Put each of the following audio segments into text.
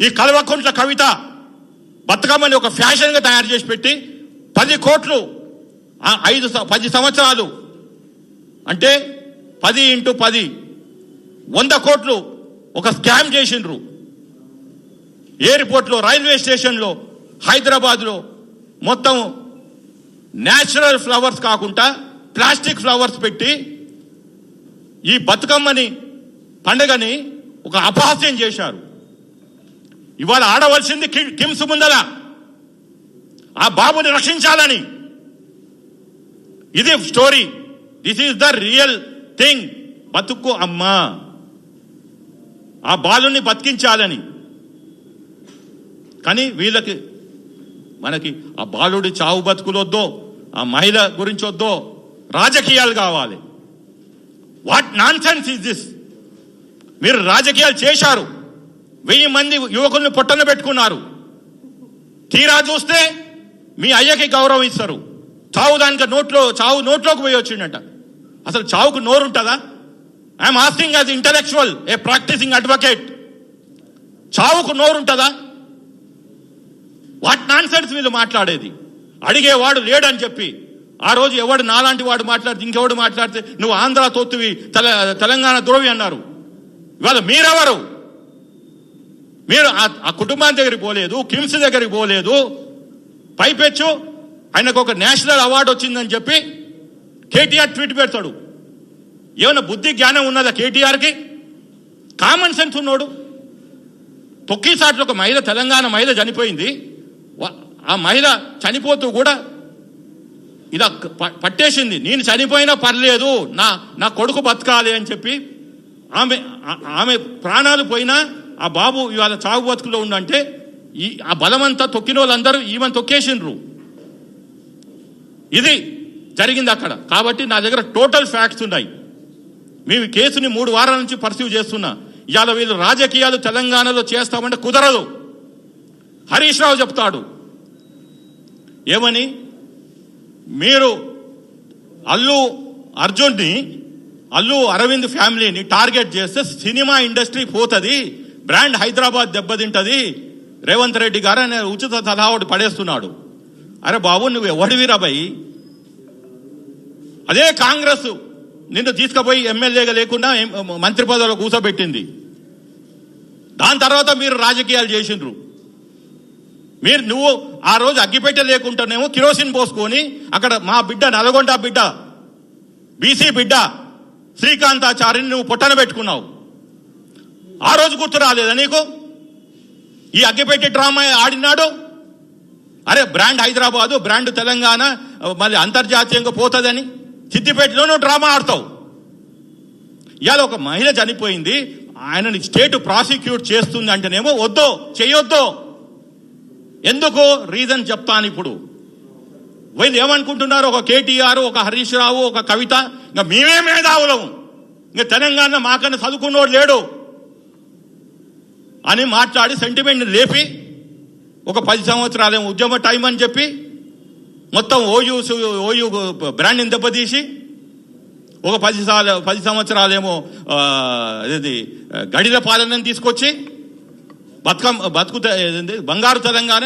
ఈ కల్వకుంట్ల కవిత బతుకమ్మని ఒక ఫ్యాషన్గా తయారు చేసి పెట్టి 10 కోట్లు 10 సంవత్సరాలు అంటే 10 × 10 100 కోట్లు ఒక స్కామ్ చేసిండ్రు. ఎయిర్పోర్ట్లో, రైల్వే స్టేషన్లో, హైదరాబాద్లో మొత్తం న్యాచురల్ ఫ్లవర్స్ కాకుండా ప్లాస్టిక్ ఫ్లవర్స్ పెట్టి ఈ బతుకమ్మని పండుగని ఒక అపహాస్యం చేశారు. ఇవాళ ఆడవలసింది కిమ్స్ ముందల ఆ బాబుని రక్షించాలని. ఇది story. This is the real thing. బతుకు అమ్మా, ఆ బాలుని బతికించాలని. కానీ వీళ్ళకి మనకి ఆ బాలుడి చావు బతుకులొద్దో, ఆ మహిళ గురించి వద్దో, రాజకీయాలు కావాలి. What non sense is this? మీరు రాజకీయాలు చేశారు, 1000 మంది యువకుల్ని పొట్టన పెట్టుకున్నారు. తీరా చూస్తే మీ అయ్యకి గౌరవం ఇస్తారు. చావు దానికి నోట్లోకి పోయి వచ్చిండట. అసలు చావుకు నోరు ఉంటుందా? I'm asking as intellectual, a practicing advocate. చావుకు నోరు ఉంటుందా? వాట్ నాన్ సెన్స్ వీళ్ళు మాట్లాడేది. అడిగేవాడు లేడని చెప్పి ఆ రోజు ఎవడు నాలాంటి వాడు మాట్లాడితే ఇంకెవడు మాట్లాడితే నువ్వు ఆంధ్ర తొత్తువి, తెలంగాణ ద్రోవి అన్నారు. ఇవాళ మీరెవరు? మీరు ఆ కుటుంబాన్ని దగ్గరికి పోలేదు, కిమ్స్ దగ్గరికి పోలేదు. పైపెచ్చు ఆయనకు ఒక నేషనల్ అవార్డు వచ్చిందని చెప్పి కేటీఆర్ ట్వీట్ పెడతాడు. ఏమైనా బుద్ధి జ్ఞానం ఉన్నదా కేటీఆర్కి? కామన్ సెన్స్ ఉన్నాడు. తొక్కిసాట్లో ఒక మహిళ, తెలంగాణ మహిళ చనిపోయింది. ఆ మహిళ చనిపోతూ కూడా ఇలా పట్టేసింది. నేను చనిపోయినా పర్లేదు, నా కొడుకు బతకాలి అని చెప్పి ఆమె ప్రాణాలు పోయినా ఆ బాబు ఇవాళ చావు బతుకులో ఉండంటే ఆ బలమంతా తొక్కిన వాళ్ళందరూ ఈమెను తొక్కేసిండ్రు. ఇది జరిగింది అక్కడ. కాబట్టి నా దగ్గర టోటల్ ఫ్యాక్ట్స్ ఉన్నాయి. మేము కేసుని 3 వారాల నుంచి పర్సీవ్ చేస్తున్నా. ఇవాళ వీళ్ళు రాజకీయాలు తెలంగాణలో చేస్తామంటే కుదరదు. హరీష్ రావు చెప్తాడు ఏమని, మీరు అల్లు అరవింద్ ఫ్యామిలీని టార్గెట్ చేస్తే సినిమా ఇండస్ట్రీ పోతుంది, బ్రాండ్ హైదరాబాద్ దెబ్బతింటది, రేవంత్ రెడ్డి గారు అనే ఉచిత సలహా ఒకటి పడేస్తున్నాడు. అరే బాబు, నువ్వు ఎవడివిరా భయ్? అదే కాంగ్రెస్ నిన్ను తీసుకుపోయి ఎమ్మెల్యేగా లేకుండా మంత్రి పదవిలో కూర్చోబెట్టింది. దాని తర్వాత మీరు రాజకీయాలు చేసిండ్రు. నువ్వు ఆ రోజు అగ్గిపెట్టె లేకుండానేమో కిరోసిన్ పోసుకొని అక్కడ మా బిడ్డ, నల్గొండ బిడ్డ, బీసీ బిడ్డ శ్రీకాంతాచారిని నువ్వు పొట్టన పెట్టుకున్నావు. ఆ రోజు గుర్తు రాలేదా నీకు? ఈ అగ్గిపెట్టె డ్రామా ఆడినాడు. అరే బ్రాండ్ హైదరాబాదు, బ్రాండ్ తెలంగాణ మళ్ళీ అంతర్జాతీయంగా పోతుందని సిద్దిపేటలోనూ డ్రామా ఆడతావు. ఇవాళ ఒక మహిళ చనిపోయింది, ఆయనని స్టేట్ ప్రాసిక్యూట్ చేస్తుంది అంటేనేమో వద్దో, చేయొద్దో. ఎందుకు? రీజన్ చెప్తాను ఇప్పుడు. వీళ్ళు ఏమనుకుంటున్నారు? ఒక కేటీఆర్, ఒక హరీష్ రావు, ఒక కవిత, ఇంకా మేమే మేధావులము, ఇంకా తెలంగాణ మాకన్నా చదువుకున్నోడు లేడు అని మాట్లాడి సెంటిమెంట్ లేపి ఒక 10 సంవత్సరాలేమో ఉద్యమ టైం అని చెప్పి మొత్తం ఓయూ బ్రాండ్ని దెబ్బతీసి ఒక 10 సంవత్సరాలేమో గడిల పాలనని తీసుకొచ్చి బంగారు తెలంగాణ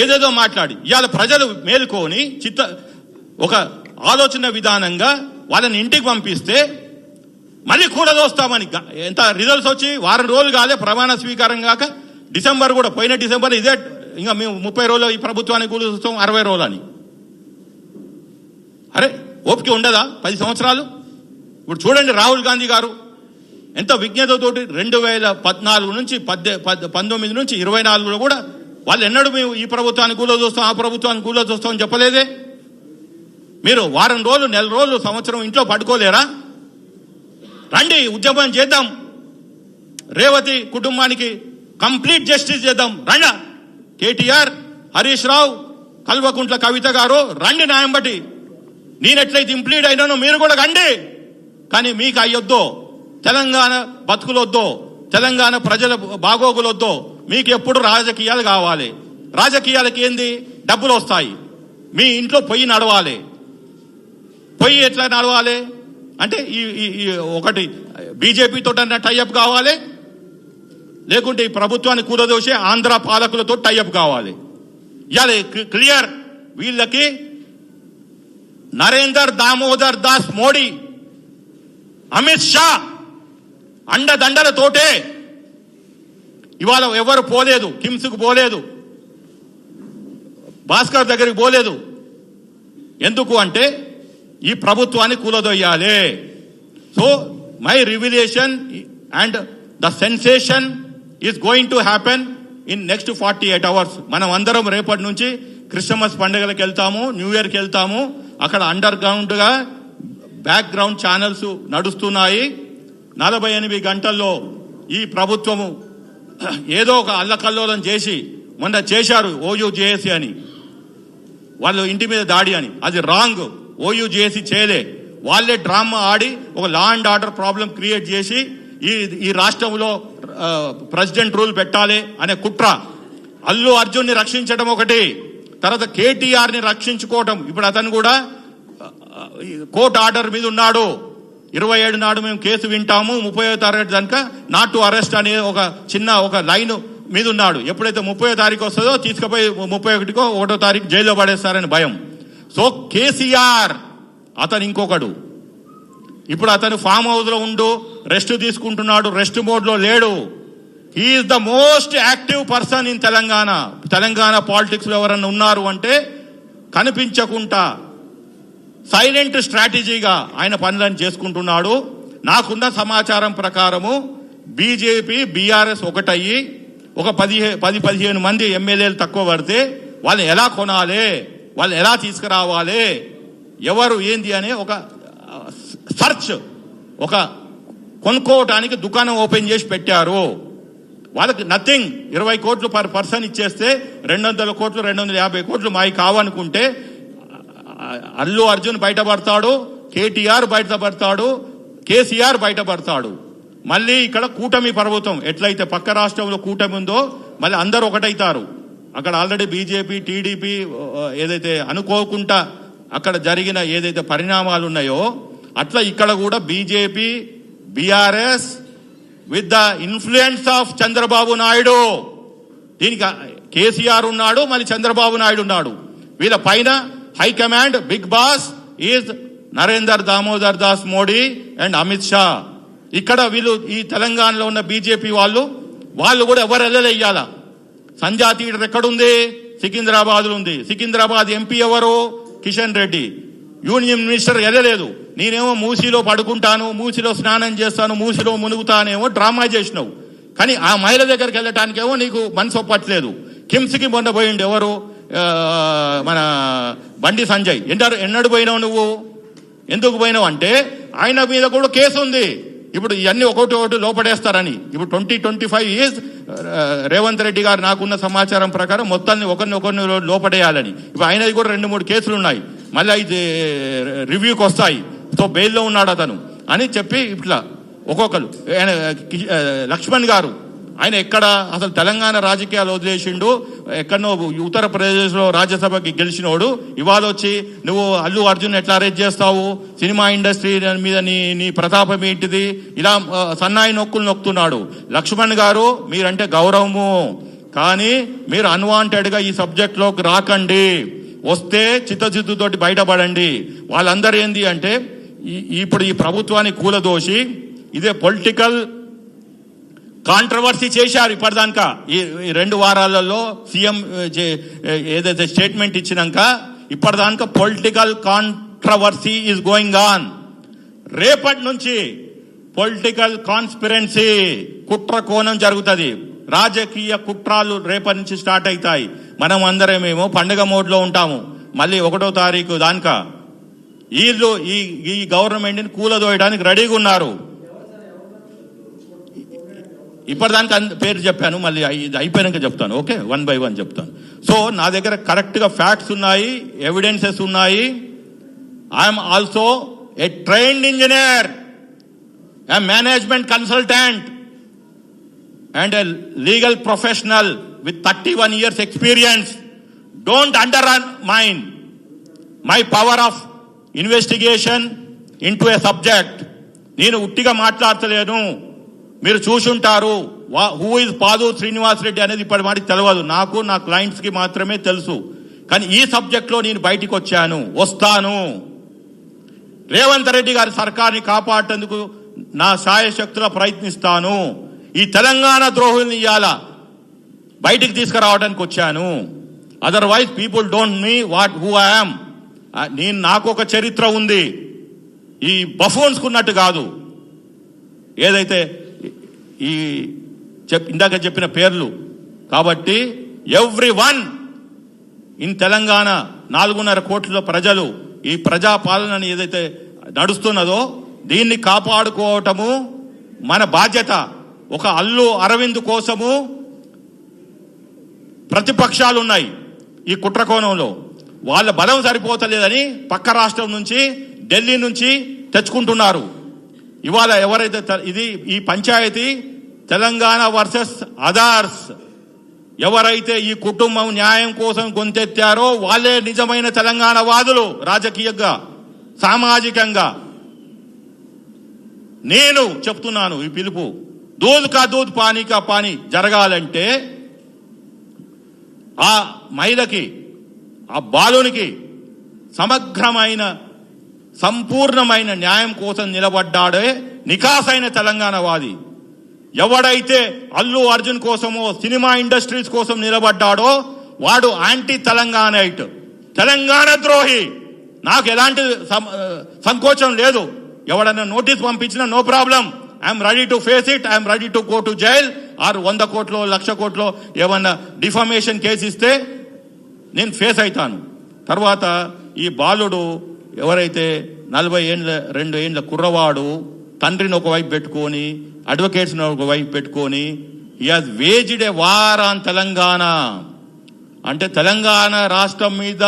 ఏదేదో మాట్లాడి ఇవాళ ప్రజలు మేలుకొని ఒక ఆలోచన విధానంగా వాళ్ళని ఇంటికి పంపిస్తే మళ్ళీ కూడదోస్తామని ఎంత రిజల్ట్స్ వచ్చి 1 వారం రోజులు కాలే ప్రమాణ స్వీకారం కాక డిసెంబర్ కూడా, పోయిన డిసెంబర్ ఇదే ఇంకా మేము 30 రోజులు ఈ ప్రభుత్వానికి కూలుస్తాం, 60 రోజులు అని. అరే ఓపిక ఉండదా 10 సంవత్సరాలు? ఇప్పుడు చూడండి రాహుల్ గాంధీ గారు ఎంత విజ్ఞతతోటి 2014 నుంచి 19 నుంచి 24లో కూడా వాళ్ళు ఎన్నడూ మేము ఈ ప్రభుత్వాన్ని కూలో చూస్తాం, ఆ ప్రభుత్వాన్ని కూలో చూస్తాం అని చెప్పలేదే. మీరు 1 వారం రోజులు, 1 నెల రోజులు, సంవత్సరం ఇంట్లో పడుకోలేరా? రండి ఉద్యమం చేద్దాం, రేవతి కుటుంబానికి కంప్లీట్ జస్టిస్ చేద్దాం. రండి కేటీఆర్, హరీష్ రావు, కల్వకుంట్ల కవిత గారు రండి న్యాయం బట్టి. నేనెట్లయితే ఇంప్లీడ్ అయినానో మీరు కూడా రండి. కానీ మీకు అయ్యొద్దో, తెలంగాణ బతుకులొద్దో, తెలంగాణ ప్రజల బాగోగులొద్దో. మీకు ఎప్పుడు రాజకీయాలు కావాలి. రాజకీయాలకి ఏంది? డబ్బులు వస్తాయి. మీ ఇంట్లో పొయ్యి నడవాలి. పొయ్యి ఎట్లా నడవాలి అంటే ఈ ఒకటి బీజేపీతో టైఅప్ కావాలి, లేకుంటే ఈ ప్రభుత్వాన్ని కూలదోసి ఆంధ్ర పాలకులతో టైఅప్ కావాలి. ఇవాళ క్లియర్, వీళ్ళకి నరేందర్ దామోదర్ దాస్ మోడీ, అమిత్ షా అండదండలతోటే ఇవాళ ఎవరు పోలేదు, కిమ్స్కు పోలేదు, భాస్కర్ దగ్గరికి పోలేదు. ఎందుకు అంటే ఈ ప్రభుత్వాన్ని కూలదొయ్యాలి. So my revelation and the sensation is going to happen in next 48 hours. మనం అందరం రేపటి నుంచి క్రిస్మస్ పండుగలకు వెళ్తాము, న్యూ ఇయర్కి వెళ్తాము. అక్కడ అండర్ గ్రౌండ్గా బ్యాక్గ్రౌండ్ ఛానల్స్ నడుస్తున్నాయి. 48 గంటల్లో ఈ ప్రభుత్వము ఏదో ఒక అల్లకల్లోలం చేసి, మొన్న చేశారు ఓయూజేఏసీ అని, వాళ్ళు ఇంటి మీద దాడి అని, అది రాంగ్. ఓయూజేఏసీ చేయలే, వాళ్ళే డ్రామా ఆడి ఒక law and order problem create చేసి ఈ రాష్ట్రంలో ప్రెసిడెంట్ రూల్ పెట్టాలి అనే కుట్ర. అల్లు అర్జున్ని రక్షించడం ఒకటి, తర్వాత కేటీఆర్ని రక్షించుకోవటం. ఇప్పుడు అతను కూడా కోర్టు ఆర్డర్ మీద ఉన్నాడు. 27 నాడు మేము కేసు వింటాము, 30వ తారీఖు కనుక నాట్ టు అరెస్ట్ అనే ఒక చిన్న ఒక లైన్ మీద ఉన్నాడు. ఎప్పుడైతే 30వ తారీఖు వస్తుందో తీసుకుపోయి 31కో 1వ తారీఖు జైల్లో పడేస్తారని భయం. సో కేసీఆర్ అతను ఇంకొకడు. ఇప్పుడు అతను ఫామ్ హౌస్ లో ఉండు రెస్ట్ తీసుకుంటున్నాడు, రెస్ట్ మోడ్ లో లేడు. He is the most active person in Telangana. Telangana politics లో ఎవరన్నా ఉన్నారు అంటే కనిపించకుండా సైలెంట్ స్ట్రాటజీగా ఆయన పనులను చేసుకుంటున్నాడు. నాకున్న సమాచారం ప్రకారము బీజేపీ బీఆర్ఎస్ ఒకటయ్యి ఒక 10-15 మంది ఎమ్మెల్యేలు తక్కువ పడితే వాళ్ళని ఎలా కొనాలి, వాళ్ళని ఎలా తీసుకురావాలి, ఎవరు ఏంది అనే ఒక సర్చ్, ఒక కొనుక్కోవటానికి దుకాణం ఓపెన్ చేసి పెట్టారు. వాళ్ళకి నథింగ్. 20 కోట్లు పర్ పర్సన్ ఇచ్చేస్తే 200 కోట్లు 250 కోట్లు మావి కావనుకుంటే అల్లు అర్జున్ బయటపడతాడు, కేటీఆర్ బయటపడతాడు, కేసీఆర్ బయటపడతాడు. మళ్ళీ ఇక్కడ కూటమి పర్వతం ఎట్లయితే పక్క రాష్ట్రంలో కూటమి ఉందో మళ్ళీ అందరూ ఒకటైతారు. అక్కడ ఆల్రెడీ బీజేపీ టీడీపీ ఏదైతే అనుకోకుండా అక్కడ జరిగిన ఏదైతే పరిణామాలు ఉన్నాయో అట్లా ఇక్కడ కూడా BJP BRS with the influence of Chandrababu Naidu, దీనికి కేసీఆర్ ఉన్నాడు, మళ్ళీ చంద్రబాబు నాయుడు ఉన్నాడు. వీళ్ళ పైన high command big boss is Narender Damodar Das Modi and Amit Shah. ఇక్కడ వీళ్ళు ఈ తెలంగాణలో ఉన్న బీజేపీ వాళ్ళు కూడా ఎవరు వెళ్ళలేయ్యాల. సంజా థియేటర్ ఎక్కడుంది? సికింద్రాబాద్ ఉంది. సికింద్రాబాద్ ఎంపీ ఎవరు? కిషన్ రెడ్డి. యూనియన్ మినిస్టర్ వెళ్ళలేదు. నేనేమో మూసీలో పడుకుంటాను, మూసీలో స్నానం చేస్తాను, మూసీలో మునుగుతానేమో డ్రామా చేసినావు. కానీ ఆ మహిళ దగ్గరికి వెళ్ళటానికేమో నీకు మనసు ఒప్పట్లేదు. కిమ్స్కి మొన్న పోయిండు ఎవరు? మన బండి సంజయ్. ఎన్నడు పోయినావు నువ్వు? ఎందుకు పోయినావు అంటే ఆయన మీద కూడా కేసు ఉంది. ఇప్పుడు ఇవన్నీ ఒకటి లోపడేస్తారని. ఇప్పుడు 2025 ఇయర్స్ రేవంత్ రెడ్డి గారు నాకున్న సమాచారం ప్రకారం మొత్తాన్ని ఒకరిని లోపడేయాలని. ఇప్పుడు ఆయనది కూడా 2-3 కేసులు ఉన్నాయి, మళ్ళీ అయితే రివ్యూకి వస్తాయి. సో బెయిల్లో ఉన్నాడు అతను అని చెప్పి ఇట్లా ఒక్కొక్కరు. లక్ష్మణ్ గారు ఆయన ఎక్కడ అసలు తెలంగాణ రాజకీయాలు వదిలేసిండు, ఎక్కడనో ఉత్తరప్రదేశ్లో రాజ్యసభకి గెలిచినోడు. ఇవాళ వచ్చి నువ్వు అల్లు అర్జున్ ఎట్లా అరెస్ట్ చేస్తావు, సినిమా ఇండస్ట్రీ మీద నీ ప్రతాపం ఏంటిది, ఇలా సన్నాయి నొక్కుతున్నాడు. లక్ష్మణ్ గారు మీరంటే గౌరవము, కానీ మీరు అన్వాంటెడ్గా ఈ సబ్జెక్ట్లోకి రాకండి. వస్తే చిత్తశుద్ధితోటి బయటపడండి. వాళ్ళందరూ ఏంది అంటే ఇప్పుడు ఈ ప్రభుత్వాన్ని కూలదోసి ఇదే పొలిటికల్ కాంట్రవర్సీ చేశారు. ఇప్పటిదాకా ఈ 2 వారాలలో సీఎం ఏదైతే స్టేట్మెంట్ ఇచ్చినాక ఇప్పటిదాకా political controversy is going on. రేపటి నుంచి పొలిటికల్ కాన్స్పిరెన్సీ, కుట్ర కోణం జరుగుతుంది. రాజకీయ కుట్రాలు రేపటి నుంచి స్టార్ట్ అవుతాయి. మనం అందరమేమో పండుగ మోడ్లో ఉంటాము. మళ్ళీ 1వ తారీఖు దాకా వీళ్ళు ఈ గవర్నమెంట్ని కూలదోయడానికి రెడీగా ఉన్నారు. ఇప్పటిదానికి పేరు చెప్పాను, మళ్ళీ ఇది అయిపోయాక చెప్తాను. ఓకే, 1 by 1 చెప్తాను. సో నా దగ్గర కరెక్ట్గా ఫ్యాక్ట్స్ ఉన్నాయి, ఎవిడెన్సెస్ ఉన్నాయి. I'm also a trained engineer, A management consultant and a legal professional with 31 years experience. Don't undermine my power of investigation into a subject. నేను ఉట్టిగా మాట్లాడతలేను, మీరు చూసుంటారు. హూ ఇస్ పాదూరు శ్రీనివాస్ రెడ్డి అనేది ఇప్పటి వాటికి తెలియదు. నాకు నా క్లయింట్స్కి మాత్రమే తెలుసు. కానీ ఈ సబ్జెక్ట్లో నేను బయటికి వస్తాను. రేవంత్ రెడ్డి గారి సర్కార్ని కాపాడేందుకు నా శాయశక్తులా ప్రయత్నిస్తాను. ఈ తెలంగాణ ద్రోహుల్ని ఇయ్యాల బయటికి తీసుకురావడానికి వచ్చాను. Otherwise people don't me what who I am. నాకు ఒక చరిత్ర ఉంది, ఈ బఫూన్స్ ఉన్నట్టు కాదు. ఏదైతే ఈ ఇందాక చెప్పిన పేర్లు. కాబట్టి ఎవ్రీ వన్ ఇన్ తెలంగాణ 4.5 కోట్ల ప్రజలు ఈ ప్రజాపాలనని ఏదైతే నడుస్తున్నదో దీన్ని కాపాడుకోవటము మన బాధ్యత. ఒక అల్లు అరవింద్ కోసము ప్రతిపక్షాలు ఉన్నాయి ఈ కుట్రకోణంలో. వాళ్ళ బలం సరిపోతలేదని పక్క రాష్ట్రం నుంచి, ఢిల్లీ నుంచి తెచ్చుకుంటున్నారు. ఇవాళ ఎవరైతే ఈ పంచాయతీ తెలంగాణ వర్సెస్ అదర్స్, ఎవరైతే ఈ కుటుంబం న్యాయం కోసం గొంతెత్తారో వాళ్ళే నిజమైన తెలంగాణ వాదులు. రాజకీయంగా, సామాజికంగా నేను చెప్తున్నాను. ఈ పిలుపు దూద్ కా దూద్ పానీ కా పానీ జరగాలంటే ఆ మహిళకి, ఆ బాలునికి సమగ్రమైన సంపూర్ణమైన న్యాయం కోసం నిలబడ్డాడే నికాసైన తెలంగాణవాది. ఎవడైతే అల్లు అర్జున్ కోసమో సినిమా ఇండస్ట్రీస్ కోసం నిలబడ్డాడో వాడు యాంటీ తెలంగాణైట్, తెలంగాణ ద్రోహి. నాకు ఎలాంటి సంకోచం లేదు. ఎవడన్నా నోటీస్ పంపించినా no problem, I'm ready to face it, I'm ready to go to jail. ఆరు 100 కోట్లో 1,00,000 కోట్లో ఏమన్నా డిఫమేషన్ కేసు ఇస్తే నేను ఫేస్ అవుతాను. తర్వాత ఈ బాలుడు ఎవరైతే 42 ఏండ్ల కుర్రవాడు తండ్రిని ఒకవైపు పెట్టుకొని, అడ్వకేట్స్ని ఒకవైపు పెట్టుకొని, he has waged a war on Telangana. అంటే తెలంగాణ రాష్ట్రం మీద,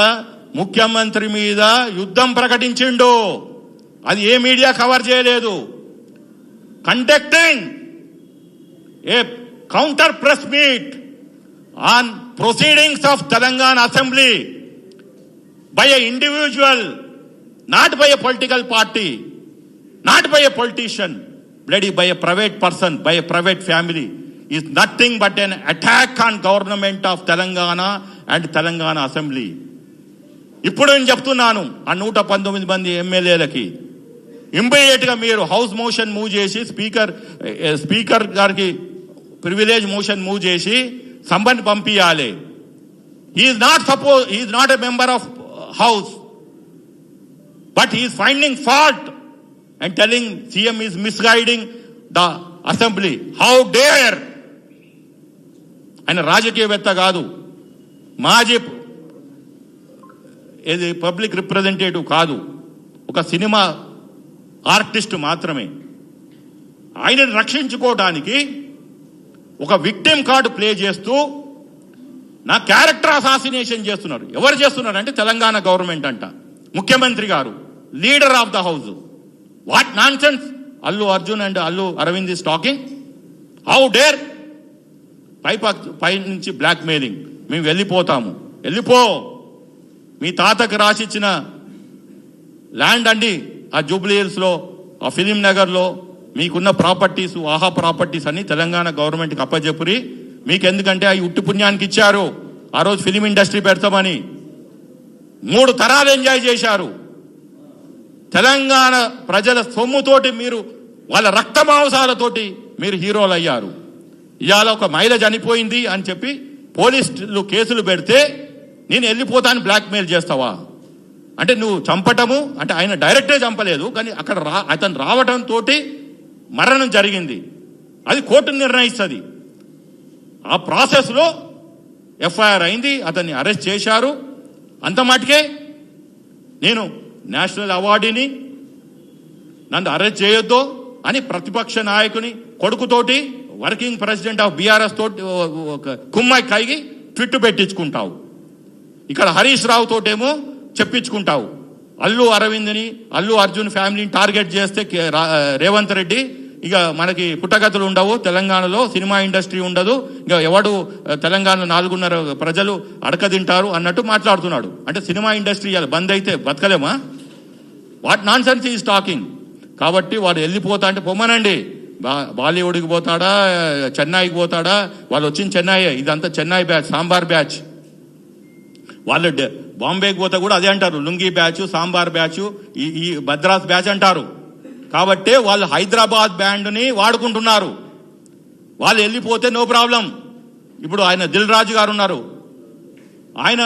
ముఖ్యమంత్రి మీద యుద్ధం ప్రకటించిండు. అది ఏ మీడియా కవర్ చేయలేదు. Conducting a counter press meet on proceedings of Telangana assembly by a individual, not by a political party, not by a politician, bloody by a private person, by a private family, is nothing but an attack on government of Telangana and Telangana Assembly. ఇప్పుడు నేను చెప్తున్నాను ఆ 119 మంది ఎమ్మెల్యేలకి, immediate గా మీరు house motion move చేసి speaker గారికి ప్రివిలేజ్ మోషన్ మూవ్ చేసి సంబంధ్ పంపించాలి. he is not a member of house, but he is finding fault and telling CM is misguiding the assembly. How dare! ఆయన రాజకీయవేత్త కాదు, మాజీ ఏది పబ్లిక్ రిప్రజెంటేటివ్ కాదు, ఒక సినిమా ఆర్టిస్ట్ మాత్రమే. ఆయనను రక్షించుకోవడానికి ఒక విక్టిమ్ కార్డు ప్లే చేస్తూ నా క్యారెక్టర్ అసాసినేషన్ చేస్తున్నారు. ఎవరు చేస్తున్నారు అంటే తెలంగాణ గవర్నమెంట్ అంట, ముఖ్యమంత్రి garu, leader of the house. What nonsense! Allu Arjun and Allu Aravind is talking. How dare! పై నుంచి బ్లాక్ మెయిలింగ్. మేము వెళ్ళిపోతాము, వెళ్ళిపో. మీ తాతకు రాసిచ్చిన ల్యాండ్ అండి ఆ జూబ్లీ హిల్స్లో, ఆ ఫిలిం నగర్లో మీకున్న ప్రాపర్టీస్, ఆహా ప్రాపర్టీస్ అన్ని తెలంగాణ గవర్నమెంట్కి అప్పచెప్పురి. మీకు ఎందుకంటే అవి ఉట్టి పుణ్యానికి ఇచ్చారు. ఆ రోజు ఫిలిం ఇండస్ట్రీ పెడతామని 3 తరాలు ఎంజాయ్ చేశారు. తెలంగాణ ప్రజల సొమ్ముతోటి మీరు, వాళ్ళ రక్త మాంసాలతోటి మీరు హీరోలు అయ్యారు. ఇవాళ ఒక మహిళ చనిపోయింది అని చెప్పి పోలీసులు కేసులు పెడితే నేను వెళ్ళిపోతాను బ్లాక్మెయిల్ చేస్తావా? అంటే నువ్వు చంపటము అంటే ఆయన డైరెక్టే చంపలేదు, కానీ అక్కడ అతను రావటంతో మరణం జరిగింది. అది కోర్టు నిర్ణయిస్తుంది. ఆ ప్రాసెస్లో ఎఫ్ఐఆర్ అయింది, అతన్ని అరెస్ట్ చేశారు. అంత మటుకే నేను నేషనల్ అవార్డుని నన్ను అరెస్ట్ చేయొద్దు అని ప్రతిపక్ష నాయకుని కొడుకుతోటి, వర్కింగ్ ప్రెసిడెంట్ ఆఫ్ బీఆర్ఎస్ తోటి కుమ్మాయి కైగి ట్విట్ పెట్టించుకుంటావు. ఇక్కడ హరీష్ రావు తోటేమో చెప్పించుకుంటావు. అల్లు అరవింద్ని, అల్లు అర్జున్ ఫ్యామిలీని టార్గెట్ చేస్తే రేవంత్ రెడ్డి ఇక మనకి పుట్టగతులు ఉండవు, తెలంగాణలో సినిమా ఇండస్ట్రీ ఉండదు, ఇక ఎవడు తెలంగాణ 4.5 ప్రజలు అడకదింటారు అన్నట్టు మాట్లాడుతున్నాడు. అంటే సినిమా ఇండస్ట్రీ బంద్ అయితే బతకలేమా? What nonsense is talking. కాబట్టి వాడు వెళ్ళిపోతా అంటే పొమ్మనండి. బాలీవుడ్కి పోతాడా, చెన్నైకి పోతాడా? వాళ్ళు వచ్చింది చెన్నై, ఇదంతా చెన్నై బ్యాచ్, సాంబార్ బ్యాచ్. వాళ్ళు బాంబేకి పోతే కూడా అదే అంటారు, లుంగీ బ్యాచ్, సాంబార్ బ్యాచ్, ఈ మద్రాస్ బ్యాచ్ అంటారు. కాబట్టే వాళ్ళు హైదరాబాద్ బ్యాండ్ని వాడుకుంటున్నారు. వాళ్ళు వెళ్ళిపోతే నో ప్రాబ్లం. ఇప్పుడు ఆయన దిల్ రాజు గారు ఉన్నారు, ఆయన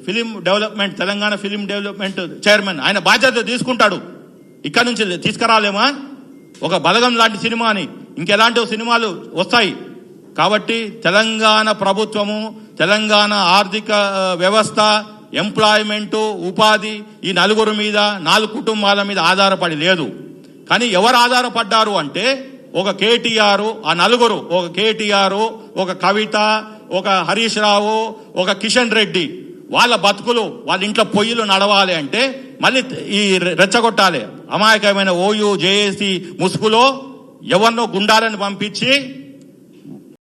film development, Telangana film development chairman, ఆయన బాధ్యత తీసుకుంటాడు. ఇక్కడ నుంచి తీసుకురాలేమా ఒక బలగం లాంటి సినిమాని? ఇంకెలాంటి సినిమాలు వస్తాయి. కాబట్టి తెలంగాణ ప్రభుత్వము, తెలంగాణ ఆర్థిక వ్యవస్థ, ఎంప్లాయ్మెంటు, ఉపాధి ఈ నలుగురు మీద, 4 కుటుంబాల మీద ఆధారపడి లేదు. కానీ ఎవరు ఆధారపడ్డారు అంటే ఒక కేటీఆర్, ఆ నలుగురు, ఒక కేటీఆర్, ఒక కవిత, ఒక హరీష్ రావు, ఒక కిషన్ రెడ్డి, వాళ్ళ బతుకులు, వాళ్ళ ఇంట్లో పొయ్యిలు నడవాలి అంటే మళ్ళీ ఈ రెచ్చగొట్టాలి. అమాయకమైన ఓయూ, జేఏసీ ముసుగులో ఎవరినో గుండాలను పంపించి